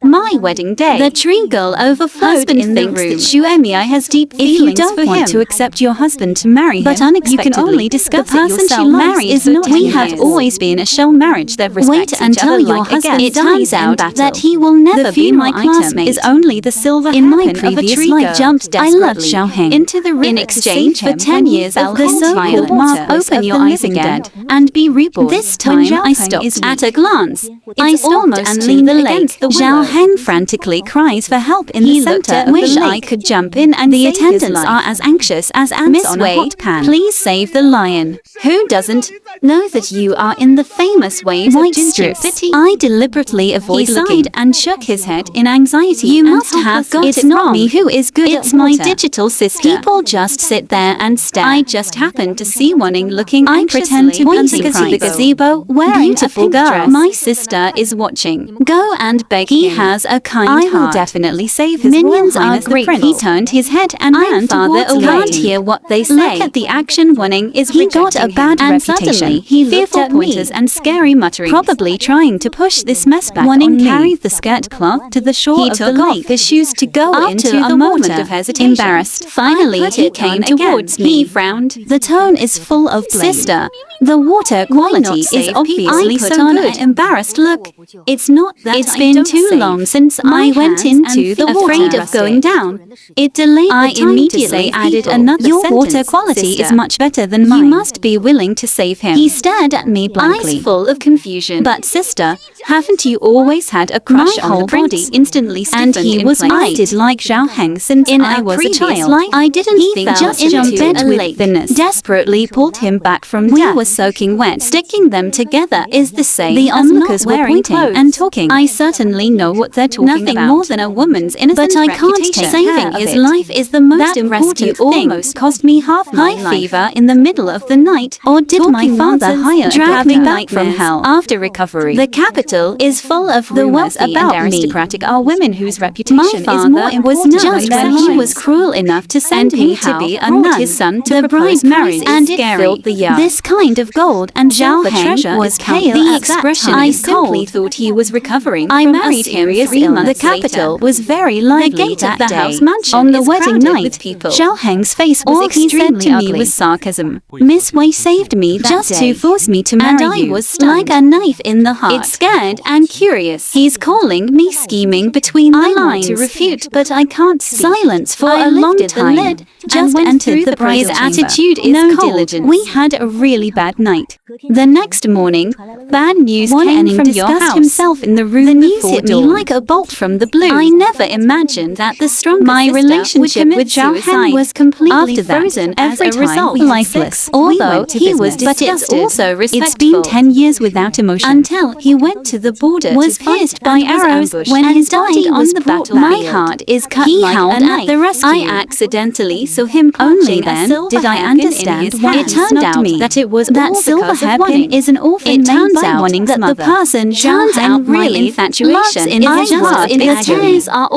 My wedding day. The tree girl overflowed in the room. That Shuemia has deep feelings for him. If you don't want to accept your husband to marry him, but unexpectedly, you can only discuss the person she marries is not. We have always been a shell marriage that respects each other. Wait until your husband. It turns out that he will never be my classmate. Is only the silver in my previous life. Jumped desperately. I loved Xiaoheng into the river in exchange for 10 years of the so-called mark. Open your eyes again and be reborn. This time I stopped at a glance. I almost and leaned against the willow. Xiaoheng frantically cries for help in the center. Wish I could jump in, and the attendants are as anxious as ants on a hot pan. Please save the lion. Who doesn't know that you are in the famous waves of Ginger City? I deliberately avoided looking and shook his head in anxiety. You must have got it wrong. Me who is good at water. It's my digital sister. People just sit there and stare. I just happened to see one looking anxiously. I pretend to be to the gazebo wearing a pink dress. My sister is watching. Go and beg. He has a kind heart. I will definitely save his minions are great. He turned his head and ran towards away. Can't hear what they say. Look at the action. Warning is he got a bad reputation. He fearful pointers and scary mutterings. Probably trying to push this mess back on me. Carried the skirt cloth to the shore of the lake. He took off his shoes to go into the moment of hesitation. Embarrassed. Finally, he came towards me. He frowned. The tone is full of blame. Sister, the water quality is obviously so good. Embarrassed look. It's not that it's been too long since I went into the water. Afraid of going down. It delayed the time. I immediately added another sentence. Your water quality is much better than mine. You must be willing to save him. He stared at me blankly, eyes full of confusion. But sister, haven't you always had a crush on the body? Instantly stiffened and he was I did like Xiaoheng since I was a child. I didn't think just jumped into a lake. Desperately pulled him back from death. We were soaking wet. Sticking them together is the same. The onlookers were pointing and talking. I certainly know what they're talking about. Nothing more than a woman's innocent reputation. But I can't take saving his life is the most important thing. Almost cost me half my life. Fever in the middle of the night. Or did my father hire drag me back from hell after recovery? The capital is full of the wealthy and aristocratic are women whose reputation is more important. Just when he was cruel enough to send me to be a nun, his son to propose marriage, and it filled the yard. This kind of gold and silver treasure was pale. The expression I simply thought he was recovering. I married him 3 months later. The capital was very lively. The gate of the house mansion on the wedding night. Xiaoheng's face was extremely ugly with sarcasm. Miss Wei saved me just to force me to marry you. And I was stunned. Like a knife in the heart. It's scared and curious. He's calling me scheming between the lines to refute, but I can't speak. Silence for a long time. The lid just entered the bridal chamber. His attitude is no cold. Diligence. We had a really bad night. The next morning, bad news came from your house. Himself in the room. The news hit me like a bolt from the blue. I never imagined that the strongest my relationship with Xiaoheng was completely frozen as a result. Lifeless. Although he was disgusted, but it's also respectful. It's been 10 years without emotion until he went to the border. Was pierced by arrows when his body was the battlefield. My heart is cut like a knife. The rescue. I accidentally saw him. Only then did I understand why. It turned out that it was that silver hairpin is an orphan. It turns out that the person turns out really infatuation in his heart.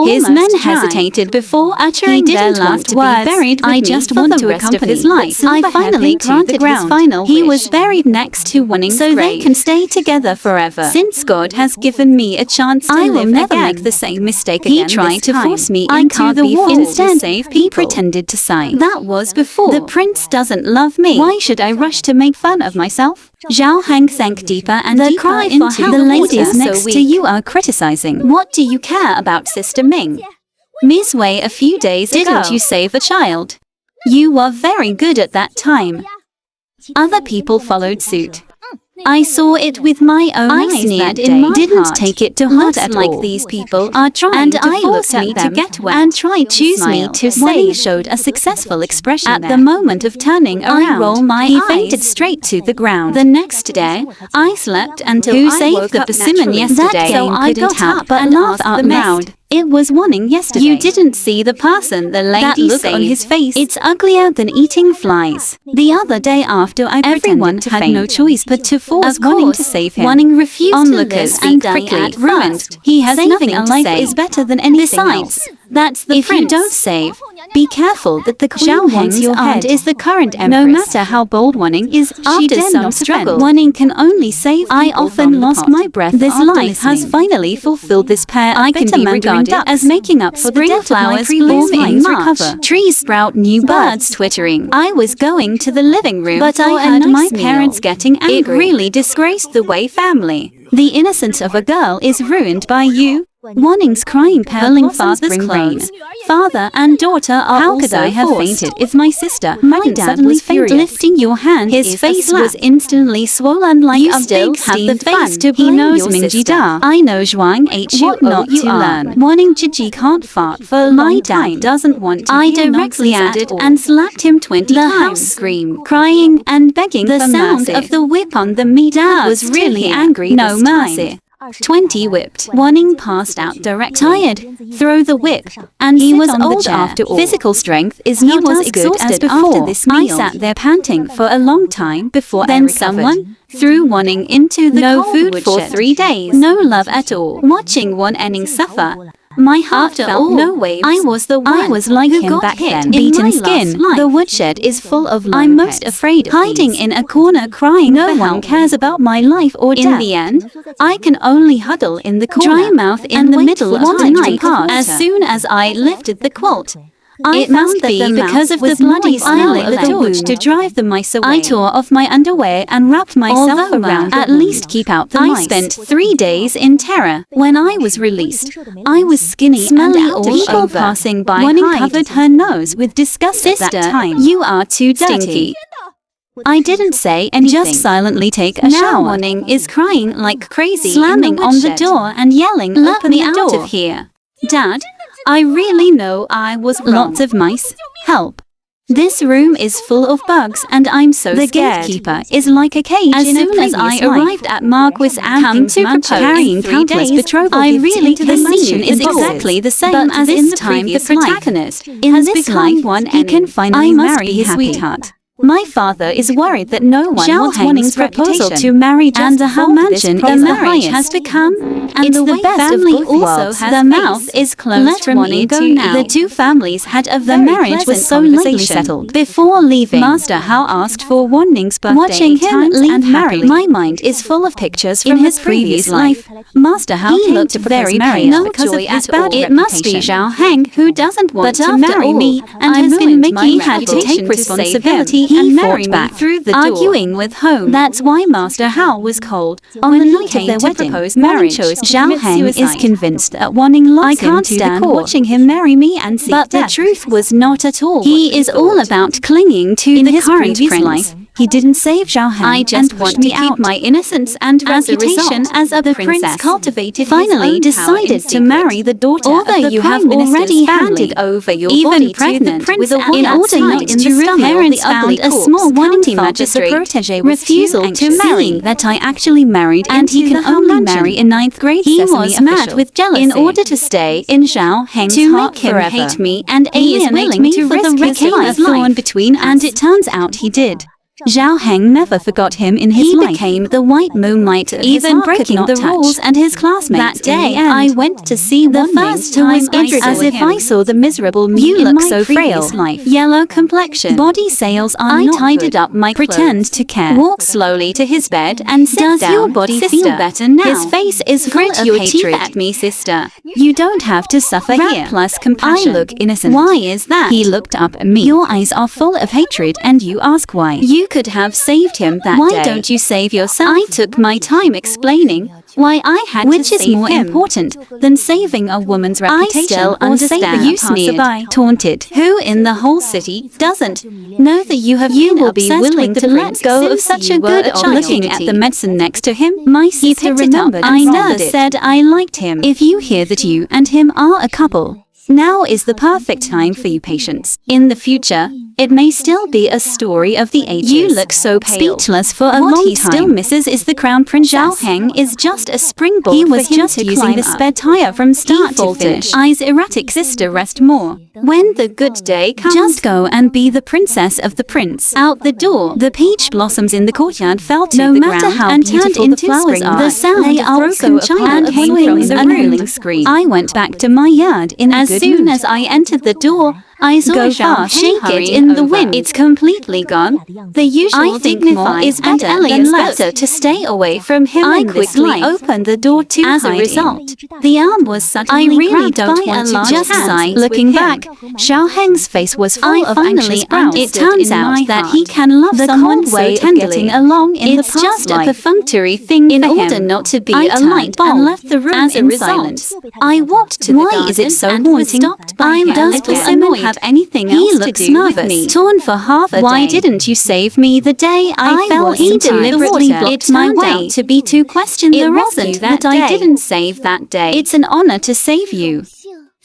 His men hesitated before uttering their last words. I just want to accompany his life. I finally granted his final wish. He was buried next to Wanning's grave, so they can stay together forever. Since God has given me a chance to live never again. Make the same mistake again. He tried to force me into the war. Instead, he pretended to sigh. That was before. The prince doesn't love me. Why should I rush to make fun of myself? Xiaoheng sank deeper and deeper into the ladies next to you are criticizing. What do you care about Sister Ming? Miss Wei, a few days ago, didn't you save a child? You were very good at that time. Other people followed suit. I saw it with my own eyes that day. Didn't take it to heart at all. Like these people are trying to force me to get wet and try to choose me to say. Showed a successful expression at the moment of turning around. I roll my eyes. He fainted straight to the ground. The next day, I slept until I saved the persimmon yesterday. So I got up but laughed out loud. It was Wanning yesterday. You didn't see the person the lady look on his face. It's uglier than eating flies. The other day after I everyone to had faint. No choice but to force Wanning to save him. Wanning refused onlookers to and quickly ruined. He has saving nothing to life say. Is better than anything Besides, else. That's the If prince. you don't save, be careful that the queen Zhao wants Heng's your aunt head. is the current empress. No matter how bold Wanning is, She after did some not struggle, struggle. Wanning can only save I people often from the lost pot. my breath This after life has listening. finally fulfilled this pair of I can bitter be mandarin regarded ducks as making up for the Spring death of my flowers previous bloom in life's March. recover. Trees sprout new birds twittering. I was going to the living room, but I for a heard my nice meal. parents getting angry. It really disgraced the Wei family. The innocence of a girl is ruined by you. Wanning's crying purling father's clothes. Father and daughter are How also could I have forced. fainted If my sister, my dad suddenly was furious. furious. Lifting your hand, his is a face slap. was instantly swollen like You a still big have the steamed face bun. to He blame knows your Mingji sister. Da. I know Zhuang H. What not you to are. learn. Wanning Jiji can't fart for a long time. doesn't want to I hear directly nonsense added at all. and slapped him 20 The times. house screamed, crying and begging The for sound mercy. of the whip on the meat Dad was still really here. angry. No this mercy. time. 20 whipped. Wanning passed out directly. Tired, throw the whip, and He sit was on the old chair. after all. Physical strength is He not was as good as exhausted before. after this I meal. sat there panting for a long time before Then I recovered. someone threw Wanning into the No cold food woodshed. for 3 days. No love at all. Watching Wanning suffer, my heart After felt all, no waves. I was the one I was like who him got back hit then. in Beaten my skin. last life. The woodshed is full of lone I'm most pets. afraid of Hiding these. in a corner crying. No For one help. cares about my life or death. In the end, I can only huddle in the corner, dry mouth in and the wait middle for of one the to night. drink of water. As soon as I lifted the quilt, I It found must that be the because mouth of the was bloody moist. smell I of lit the the torch wound. to drive the mice away. I tore off my underwear and wrapped myself Although around. at At least keep out the mice. I spent 3 days in terror. When I was released, I was skinny Smelly and out of all shape. over. Passing by, Wanning covered her nose with disgust. Sister, at that time. You are too dirty. Stinky. I didn't say anything. Just silently take a Now shower. Wanning is crying like crazy, slamming in the on the woodshed. door and yelling, Let "Open me the out door of here." Dad, I really know I was wrong. Lots of mice. Help. This room is full of bugs and I'm so The scared. gatekeeper is like a cage. As in a soon as I previous life. arrived at Marquis Come to Mansion, propose carrying in 3 countless days, betrothal I gifts really into the can see scene the is boxes. exactly the same But as this in the time the previous life, protagonist. in In this this life, life, one he can enemy. finally I must marry be his happy. sweetheart. My father is worried that no one Zhao wants Heng's Wanning's proposal reputation. to marry just And the for Hao this mansion problem. is The the marriage highest. has become, and It's the the Wei best of family both also worlds. has The peace. mouth is closed. Let from Wanning go eating. now. The two families had a Very marriage was pleasant so lately conversation. settled. Before leaving, Master Hao asked for Wanning's birthday. Watching him leave and Harry, happily. my mind is full of pictures from In his previous life. Master Hao He came looked to very very pale. pale because No of joy his at bad all. It must be reputation. Zhao Heng who doesn't want But to after marry all, me and I has been ruined my making had to reputation take to save responsibility him. He and fought marry back me through the door. arguing with home. That's why Master Hao was cold. On When the he night of came their to wedding, propose Wanning marriage, chose to Zhao commit Heng is suicide. convinced that Wanning loves I him can't to the stand core. watching him marry me and seek But the death. truth was not at all. He what is he all thought. about clinging to In the his current previous prince. life, He didn't save Zhao Heng I just and want pushed to me keep out. My innocence and As a reputation result, as a the princess prince cultivated finally finally decided to secret. marry the daughter Although of the you have Prime Minister's already family. handed over your Even body to the pregnant prince with a at woman that order time not in to the reveal parents the ugly found a corpse. small Wanning county felt that the magistrate protégé was refusal too to anxious. marry Seeing that I actually married and into he can the Hao only mansion. marry in 9th grade. He Sesame was mad official. with jealousy. In order to stay in Zhao Heng's To heart make him forever. hate me and he is alienate willing me to for the risk rest his of life. his thorn between us. And it turns out he did. Zhao Heng never forgot him in his life. He became the white moonlight, even breaking the rules and his classmates. That day, I went to see the first time as if I saw the miserable me You in look my so previous frail. life. Yellow complexion, body sales are I not tidied good. up my pretend to care. Walk slowly to his bed and sit Does down. your body sister. feel better now? His face is full Grit of your hatred. teeth At me, sister. You don't have to suffer Wrap here. Plus compassion. I look innocent. Why is that? He looked up at me. Your eyes are full of hatred, and you ask why. You could have saved him that Why day. don't you save yourself? I took my time explaining why I had Which to is save more him. important than saving a woman's reputation. still or understand. saving You a sneered. passerby. Taunted. Who in the whole city doesn't know that you have You been will be obsessed willing with to the let prince go of since such you a were good child. Looking at opportunity. the medicine next to him, my sister picked it up remembered and I sold never it. said I liked him. If you hear that you and him are a couple, now is the perfect time for you patience. In the future, It may still be a story of the ages. You look so pale. Speechless for a What long he time. still misses is the crown princess. Zhao Heng is just a springboard. He was for him just to using climb the up. spare tire from start to finish. Eyes erratic sister rest more. When the good day comes, Just go and be the princess of the prince. out the door. The peach blossoms in the courtyard fell to No the matter ground how and turned beautiful into the flowers spring. are, The sound they of are broken also a china part came of from the the room. room scream. I went back to my yard in a As good soon mood. as I entered the door, I saw Go Zhao fast, shake it hurrying in the over. wind. It's completely gone. The usual I think more is and better elegant than less. better to stay away from him I in this quickly life. opened the door to As a hide in. result, the arm was suddenly I really grabbed don't by want a to large just hand. sigh. Looking with him. back, Xiao Heng's face was full I of finally anxious frowns. It understood turns in my out that heart he can love the someone cold way so of tenderly. getting along in It's the past just a life. perfunctory thing In for order him. not to be I a turned light bulb and left the room as a in result. silence. I walked to the Why garden is it so and haunting? was stopped by I'm him. a Does little Persimmon annoyed. have anything He else to looks do with nervous. me? Torn for half a Why day. Didn't you save me the day I fell was into deliberately the water? blocked It my turned way. out to be to question It the wasn't rescue that that I day. didn't save that day. It's an honor to save you.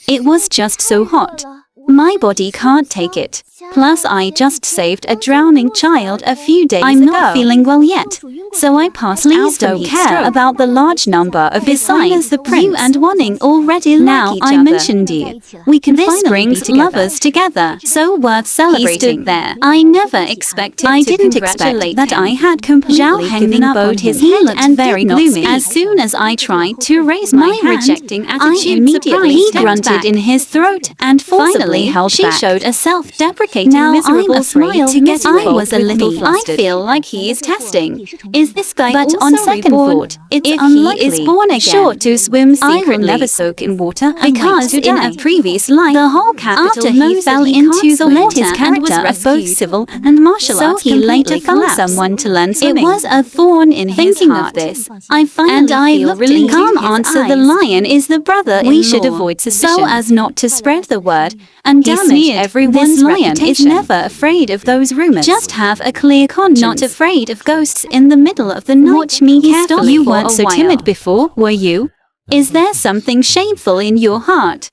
It was just so hot. My body can't take it. Plus, I just saved a drowning child a few days ago. I'm not feeling well yet, so I passed out. Please don't care about the large number of besides the prince. You and Wanning already like each other. Now I mentioned you. We can finally brings be lovers together, so worth celebrating. He stood there. I never expected I to didn't congratulate expect that him. I had completely Zhao Heng given up on bowed him. his He head looked and very did not gloomy. speak. As soon as I tried to raise my hand, rejecting I attitude immediately surprised he him. grunted in his throat and forcibly held she back. showed a self-deprecating, Now miserable I'm smile afraid to get I involved was a with little me. flustered. I feel like he is testing. Is this guy But also on second reborn? thought, It's if he unlikely. is born again, sure to swim I will secretly. never soak in water because because in in a a previous life, the whole capital after he knows fell that he into can't the swim. water His and character was of both rescued. civil and martial So arts he completely later found collapsed. someone to learn It swimming. was a thorn in his Thinking heart. of this, I finally and I feel looked relieved. into Come his answer, the eyes. lion is the brother-in-law. We should avoid suspicion. so as not to spread the word and He damage sneered. everyone's This lion reputation. is Is never afraid of those rumors. Just have a clear conscience. Not afraid of ghosts in the middle of the night. Watch me carefully. You weren't so timid before, were you? Is there something shameful in your heart?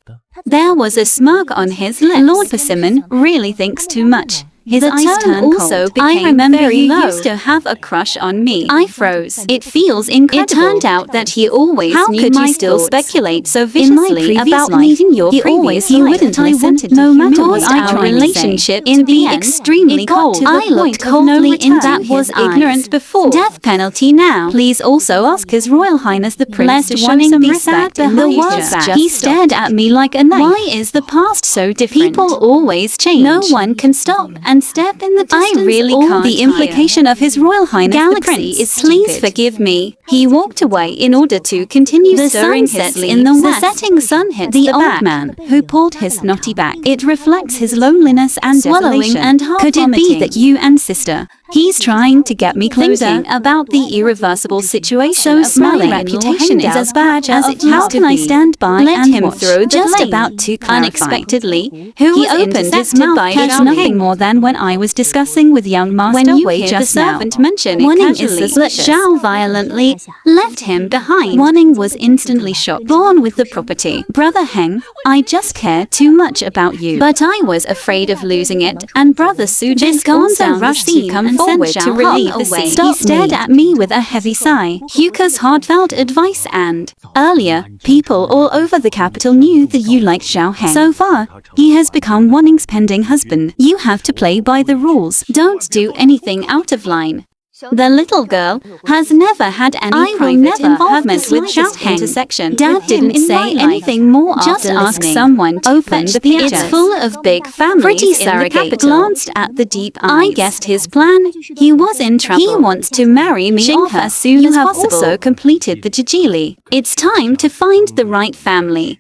There was a smirk on his lips. Lord Persimmon really thinks too much. His The eyes tone turned also cold. became I remember very you low. used to have a crush on me. I froze. It feels incredible. It turned out that he always How knew could my you still thoughts. speculate so In my viciously previous about life, meeting your he previous always life? wouldn't I listen. wanted to No matter humiliate what our our relationship in to the be end, extremely it got cold. to the I looked point of no coldly return. into That his was ignorant eyes. before. Death penalty now. Please also ask His Royal Highness the Prince Lest to show Wanning some be respect sad in the behind words. your back. He stared at me like a knife. Why is the past so different? People always change. No one can stop and step in the distance. I really can't. The implication of His Royal Highness the Prince is please forgive me. He walked away in order to continue The stirring sun his sets in the leaves. west. The setting sun hits the old back. man who pulled his snotty back. It reflects his loneliness and Swallowing desolation. and half Could it be vomiting. that you and sister? He's trying to get me closer. Thinking About the irreversible situation. So of smelling my and reputation is hanged as out bad as it of How love can to I be. stand by Let and him watch? throw the Just blame. about to clarify. Unexpectedly, who He was opened his intercepted mouth by casually. nothing more than when I was discussing with young Master When you Wei hear just the now. servant mention it Wanning casually. is suspicious. Zhao violently left him behind. Wanning was instantly shocked. Born with the property. Brother Heng, I just care too much about you. But I was afraid of losing it, and Brother Su just also rushed to come forward to relieve the scene. He stared at me with a heavy sigh. Huka's heartfelt advice and earlier, people all over the capital knew that you liked Zhao Heng. So far, he has become Wanning's pending husband. You have to play by the rules. Don't do anything out of line. The little girl has never had any private involvement with Zhao Heng. Dad didn't say anything more. Just ask someone to open the picture. It's full of big families. Pretty surrogate glanced at the deep eyes. I guessed his plan. He was in trouble. He wants to marry me off as soon as possible. You have also completed the Jijili. It's time to find the right family.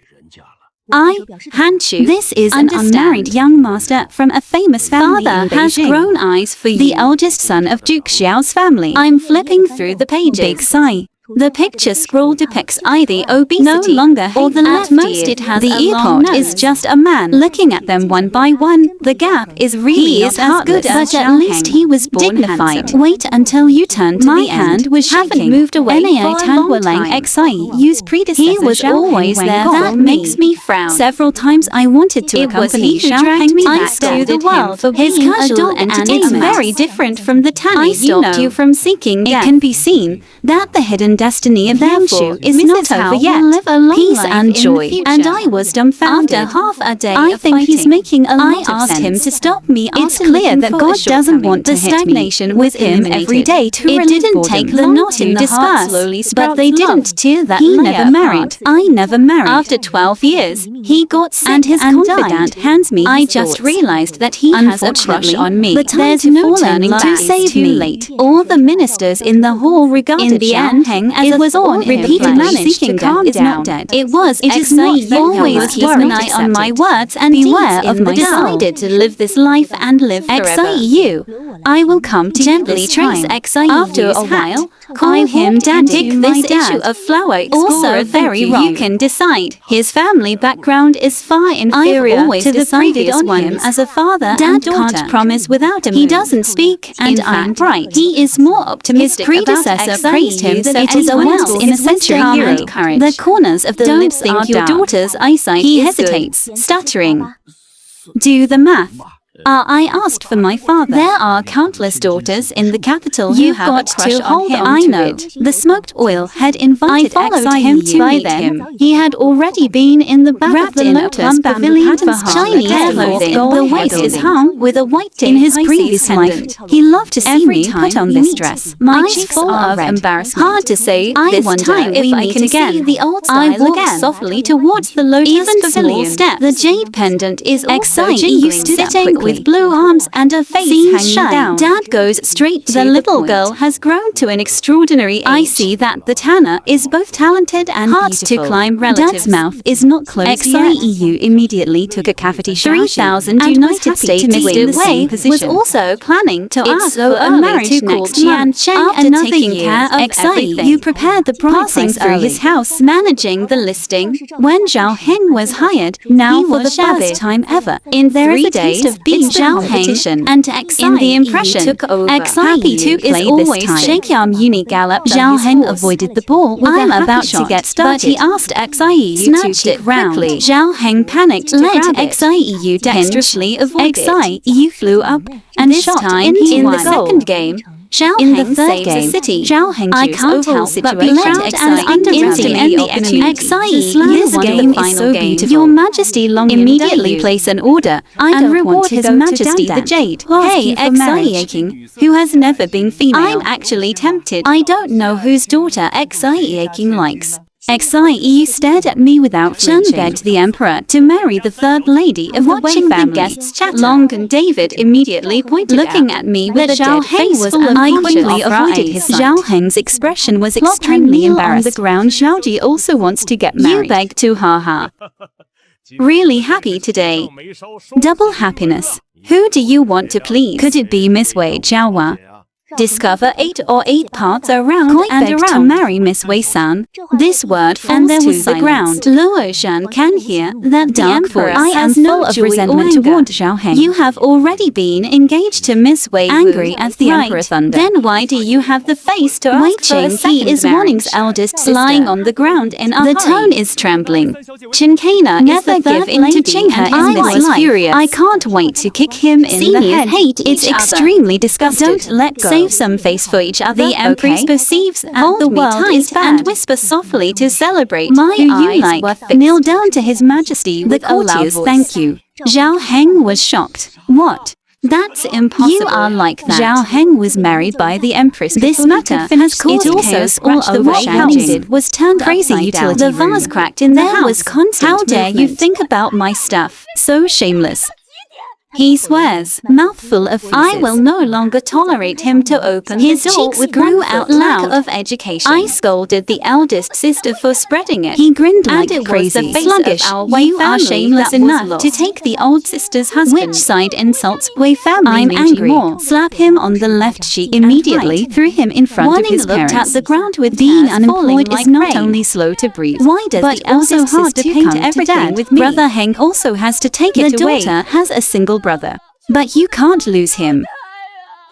Hanchu, this is an unmarried young master from a famous family in Beijing. Father has grown eyes for you. The eldest son of Duke Xiao's family. I'm flipping through the pages. Big sigh. The picture scroll depicts either obesity no longer or the at left most ear. it has the a ear long part is nose. just a man looking at them one by one. The gap is really He not is as heartless, good as but at Zhao least Heng. he was born Dignified. handsome. Wait until you turn to My the hand end. was Haven't shaking. moved away NAI for a Tan long Hualang time. Xi's predecessor. He was Zhao always Heng there went for for me. makes me frown. Several times I wanted to It was accompany he who Zhao dragged Heng me to back the to the world for his being a casual dog and entertainment. it's Very different from the Tanny I stopped you from seeking It death. can be seen that the hidden destiny of Therefore, Yangshu is Mrs. not Hao over will yet. live a long Peace life and in the joy. future. And I was dumbfounded. After half a day I of think he's fighting, making a lot I of asked sense. him to stop me It's after clear looking that for a God doesn't shortcoming. want the The stagnation stagnation with was him every eliminated. day to It relieve didn't boredom. take the long knot to in the disperse, heart slowly but sprouts they love. didn't tear that He layer never married. apart. I never married. After 12 years, he got sick and his and confidant died. hands me I his just thoughts. realized that he has a crush Unfortunately, on me. the time There's to no fall in turning love back. to save Too me. late. All the ministers in the hall regarded In the Zhao end, Heng it as was a all thorn in repeatedly the flesh. managed to Seeking calm death is down. not dead. It was It is not Xi always always keep an worried. eye on my Accepted. words and Beware deeds of in my the decided to live this life and live forever. Xiu, I will come to Gently you this trace time. Xi's After a hat. while, Call I him walked Daddy. into my This issue dad. of Flower Also Explorer very thank wrong. You can decide. His family background is far inferior I've always to the decided previous on ones. him as a father Dad and daughter. can't promise without a He moon. doesn't speak, and In I'm fact, bright. He is more optimistic. His predecessor about praised him than that it is a anyone once else. in a His century wisdom hero. and courage. The corners of the Don't lips think are your dark. daughter's eyesight He is hesitates, good. stuttering. Do the math. I asked for my father. There are countless daughters in the capital You've who have got a crush to on hold him. on I to know. it. The smoked oil had invited followed him him to by meet then. him. He had already been in the back Wrapped of the in a lotus plum pavilion bamboo for pattern, Chinese hair clothing. gold The hair waist is building. hung with a white In his Pisces previous life, pendant. He loved to see every me time put on we this meet, dress. my My cheeks cheeks full are of red. embarrassment. Hard to say I this wonder time if if I I can can see see the old I style walked again. softly towards the lotus Even pavilion. small steps. The jade pendant is also Xi jingling, used to sitting with blue arms and a face Seems hanging shy. down. Dad goes straight to the little point. girl has grown to an extraordinary age. I see that the Tanner is both talented and Hard beautiful. to climb relatives. Dad's mouth is not closed yet. Xiu immediately took a cavity shower. 3,000 and United was States happy to be in the Mr. same Wei position. was also planning to It's ask so for a early marriage to call next Tian month. Cheng After another taking year care of of everything. you prepared the bride Passing price through early. his house, managing the listing. When Zhao Heng was hired, now He for the was shabby. first time ever, in There is 3 a taste days, of being Zhao competition. Heng and Xi In the impression, took over. Happy to is play always this time. Shakyam Uni galloped. Than Zhao his Heng horse. avoided the ball with I'm a happy about to shot, get but he started. asked Xiu to Snatched kick it round. quickly. Zhao Heng panicked to Let grab it. Xiu dexterously avoided. Xiu flew up and This shot time into he in won. the second game. Zhao In the Heng third saves game, the city. Zhao Heng I chose can't overall help but situation be proud and underestimated the opportunity. This game is so beautiful. Your Majesty long immediately place an order and reward His Majesty the Jade. Hey, Xi who has never been female. I'm actually tempted. I don't know whose daughter Xi likes. Xiu stared at me without flinching. Chen begged the emperor to marry the third lady of the Wei family. The guests chatter. Long and David immediately pointed looking at me with a Zhao dead Heng face was full of I quickly unconscious. avoided his Sight. Zhao Heng's expression was Plop extremely and kneel embarrassed. on the ground, Xiaoji also wants to get married. You beg to haha. Really happy today. Double happiness. Who do you want to please? Could it be Miss Wei Jiaowa? Discover 8 or 8 parts around Koi and begged around. to marry Miss Wei San. This word falls And there to was the silence. ground. Luo Shan can hear that the Dark emperor voice. I has am no full of joy or resentment anger. toward Zhao Heng. You have already been engaged to Miss Wei. Angry Wu. as the Right. emperor thunder. Then why do you have the face to ask for a second he is marriage? Wanning's eldest sister. Lying on the ground in a The hurry. tone is trembling. Chinkana Never is the give third in to lady Chingha and in I this was life. furious. I can't wait to kick him in the Seniors head. hate It's each other. extremely disgusting. Don't let go. Save some face for each other. The empress perceives that the world is bad and whispers softly to celebrate. My eyes were fixed. Kneel down to His Majesty with a loud voice. thank you. Zhao Heng was shocked. What? That's impossible. You are like that. Zhao Heng was married by the empress. This matter has caused chaos all over. What Hang did was turned crazy utility. The vase cracked in the house. Was constant. How dare you think about my stuff? So shameless. He swears, mouthful of feces. I will no longer tolerate him to open his cheeks grew out loud. Lack of education. I scolded the eldest sister for spreading it. He grinned like crazy. Sluggish. You are shameless enough to take the old sister's husband. Which side insults Wei family? I'm angry. More. Slap him on the left cheek immediately. Threw him in front of his parents. Looked at the ground with being unemployed is not only slow to breathe. Why does but the also hard to paint everything with me? Brother Hank also has to take it away. The daughter has a single brother. But you can't lose him.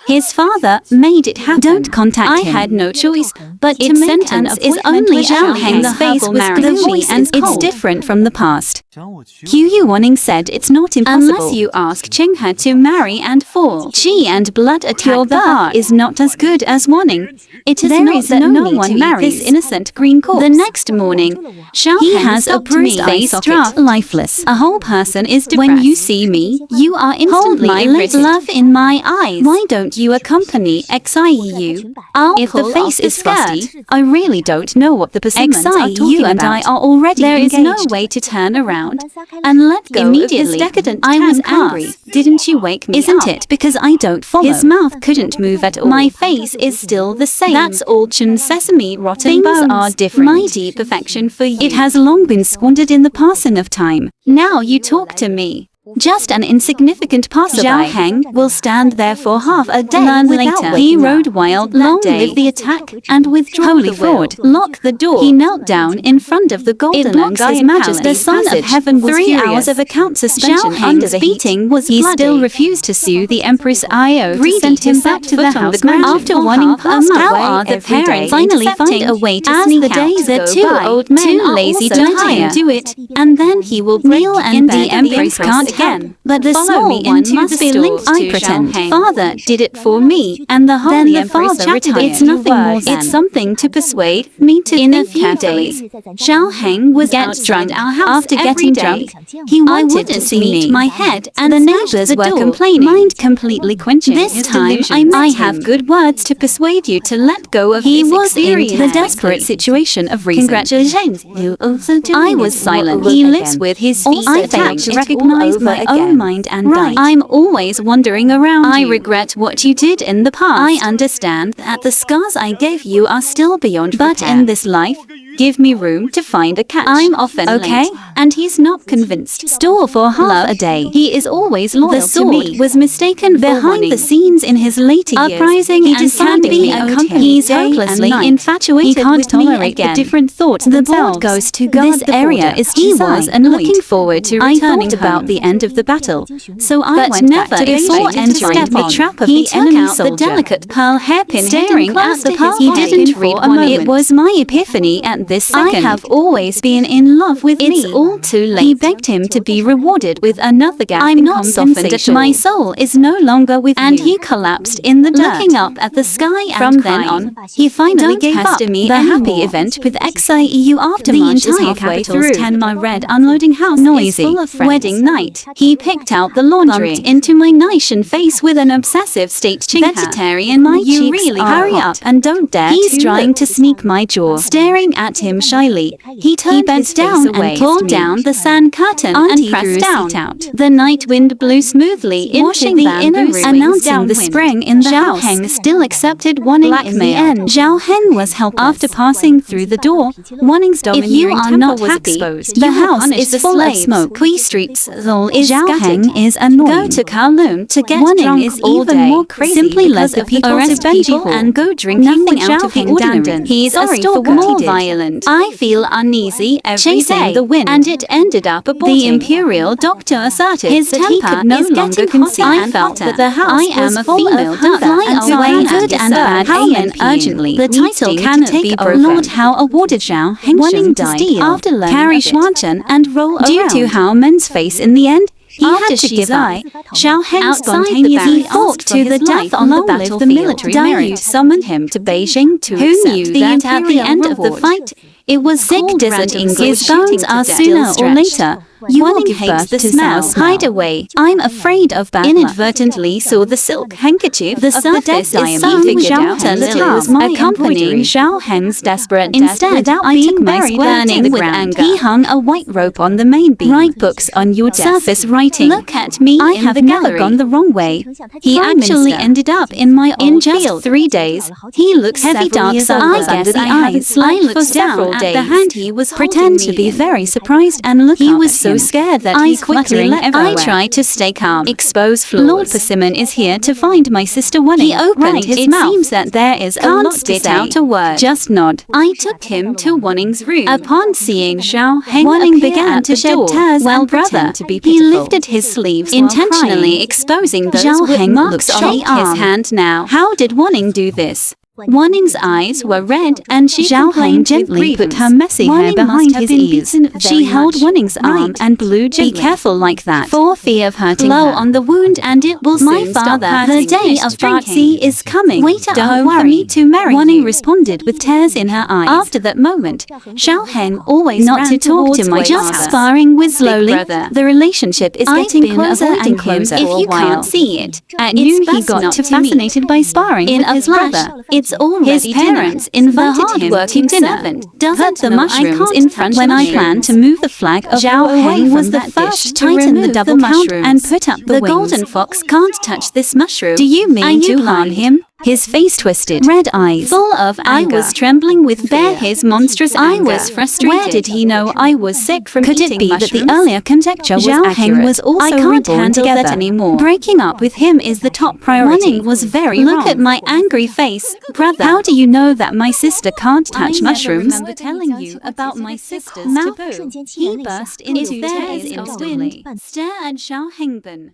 His father made it happen. Don't contact him. I had no choice, but its sentence is only Zhao Heng's face was gloomy and it's different from the past. Yu Wanning said it's not impossible. Unless you ask Qinghe to marry and fall. Qi and blood attack the heart is not as good as Wanning. It is not that no one marries this innocent green corpse. The next morning, Zhao Heng has a bruised eye socket, lifeless. A whole person is depressed. When you see me, you are instantly lit love in my eyes. Why don't you accompany XIEU? If the face is fusty, I really don't know what the persimmons are talking about. And I are already engaged. There is no way to turn around and let go immediately. Of his decadent I was angry. Didn't you wake me Isn't up? It because I don't follow? His mouth couldn't move at all. My face is still the same. That's all Chun Sesame rotten Things bones. Are different. Mighty perfection for you. It has long been squandered in the passing of time. Now you talk to me. Just an insignificant passerby. Zhao Heng will stand there for half a day. Learn later. He rode wild. Long live the attack and withdraw. Holy fraud! Lock the door. He knelt down in front of the golden His Majesty. The Son of Heaven was 3 hours of account suspension. Zhao Heng's beating was bloody. He still refused to sue the Empress Io to send him back to the house. After wanting past how are the parents finally find a way to sneak out? The two old men are lazy to hire. Do it, and then he will kneel and the Empress can't. But the small one must be linked to pretend. Father did it for me, and the Holy Empress retired. It's nothing more than it's something to persuade me to in a few days. Zhao Heng was drunk. After getting drunk, he wanted to meet my head, and the neighbors were complaining. Mind completely quenching this time. I have good words to persuade you to let go of. He was in the desperate situation of reason. Congratulations. You also do. I was silent. He lives with his feet attached. Recognize my own mind and right. I'm always wandering around. I regret what you did in the past. I understand that the scars I gave you are still beyond repair. But in this life, give me room to find a catch. I'm often okay, late, and he's not convinced. Store for half a day. He is always loyal to me. The sword was mistaken behind the scenes in his later years. Uprising he and can be accompanied. He's hopelessly infatuated. He can't tolerate the different thoughts. The board goes to guard this area is he was and looking forward to returning about the end of the battle. So I went back to before entering the trap of the enemy soldier. The delicate pearl hairpin staring at the pearl. He didn't read a moment. It was my epiphany at this second. I have always been in love with me. It's all too late. He begged him to be rewarded with another gap. I'm not softened. My soul is no longer with you. And he collapsed in the dirt. Looking up at the sky and from then on, he finally gave up me the happy event with XIEU aftermarch the entire capital's 10 my red unloading house noisy full of wedding night. He picked out the laundry, bumped into my Nation face with an obsessive state vegetarian. My you really hurry up and don't dare. He's trying to sneak my jaw. Staring at him shyly, he bent down and pulled down the sand curtain and pressed down. Out. The night wind blew smoothly into the inner room, announcing the spring in the house. Zhao Heng still accepted Wanning in the end. Zhao Heng was helpless. After passing through the door, Wanning's domineering temper was exposed. The house is full of smoke. Qui streets all is Zhao Heng is annoying. Go to Kowloon to get drunk is even more crazy. Simply let the people arrest people and go drink nothing out of the ordinary. He's a stalker, more violent. I feel uneasy every day. The wind, and it ended up aborting. The imperial doctor asserted his that he could no longer conceive. I felt that the house was full of duck and away good and bad and urgently. The title cannot be broken. Lord Hao awarded Zhao Heng wanting to steal after carry Xuanchen and roll around. Due to Hao Men's face in the end, he had to give up. Zhao Heng spontaneously fought to the death on the battlefield. The military Dai summoned him to Beijing to accept the at the end of the fight. It was sick desert English. His bones are sooner or later You will Wanning give hates birth the to smell. smell. Hide away. I'm afraid of bad luck. Inadvertently saw the silk handkerchief. The surface is some Zhao Heng's accompanying Zhao Heng's desperate. Instead, I took my burning with anger. He hung a white rope on the main beam. Write books on your surface writing. Look at me. I have never gone the wrong way. He actually ended up in my old field. In just 3 days, he looks heavy dark circles under the eyes. I looked down at the hand he was pretend to be very surprised and look. He was so scared that he quickly left. I tried to stay calm. Expose flaws. Lord Persimmon is here to find my sister Wanning. He opened his mouth. It seems that there is a lot to say. Out a word. Just nod. I took him to Wanning's room. Upon seeing Zhao Heng, Wanning began to shed tears and pretend to be pitiful. He lifted his sleeves intentionally exposing those whip marks on his hand. Now, how did Wanning do this? Wanning's eyes were red, and Zhao Heng gently put her messy hair behind his ears. She held Wanning's arm and blew gently. Be careful like that, for fear of hurting her. Blow on the wound and it will soon stop hurting. The day of Bartzi is coming. Wait at home for me to marry Wanning responded with tears in her eyes. After that moment, Zhao Heng always not to talk to my just sparring with slowly. The relationship is getting closer and closer. If you can't see it, at noon he got too fascinated by sparring with his brother. It's already his parents invited him to dinner. Put the mushrooms in front. When I planned to move the flag of Zhao Heng was the first to tighten the double count and put up the golden fox can't touch this mushroom. Do you mean to harm him? His face twisted, red eyes, full of anger. I was trembling with fear. His monstrous anger. I was frustrated. Where did he know I was sick from eating mushrooms? Could it be that the earlier conjecture was accurate? Zhao Heng was also I can't handle that anymore. Breaking up with him is the top priority. Wanning was very wrong. Look at my angry face, brother. How do you know that my sister can't touch mushrooms? I remember telling you about my sister's taboo. He burst into tears instantly. Stare at Zhao Hengbin.